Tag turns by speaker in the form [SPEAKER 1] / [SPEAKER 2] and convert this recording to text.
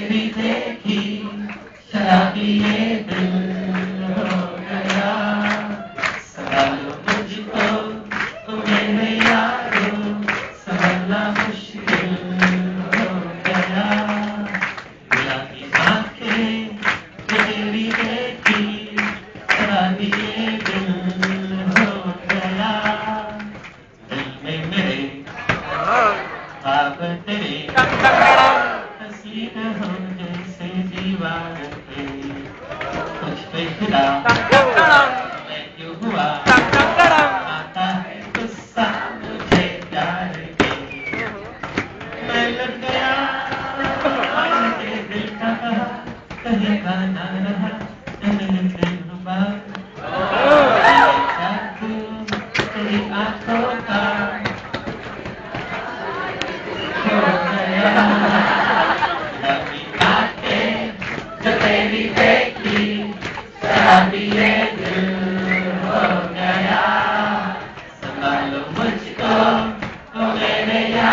[SPEAKER 1] तेरी देखी शराबी ये दिल हो गया संभालो मुझको ओ मेरे यारो संभालना मुश्किल हो गया गुलाबी आंखें जो तेरी देखी शराबी ये दिल हो गया दिल में मेरे ख्वाब तेरे हसीन हो जैसे दीवार पे कुछ पे फिदा मैं क्यों हुआ आता है गुस्सा मुझे प्यार के मैं लग गया के दिल का कहा कहीं का ना रहा दिल रुबा जादू तेरी आंखों का हो गया जो तेरी देखी शराबी ये दिल हो गया संभालो मुझको ओ मेरे यार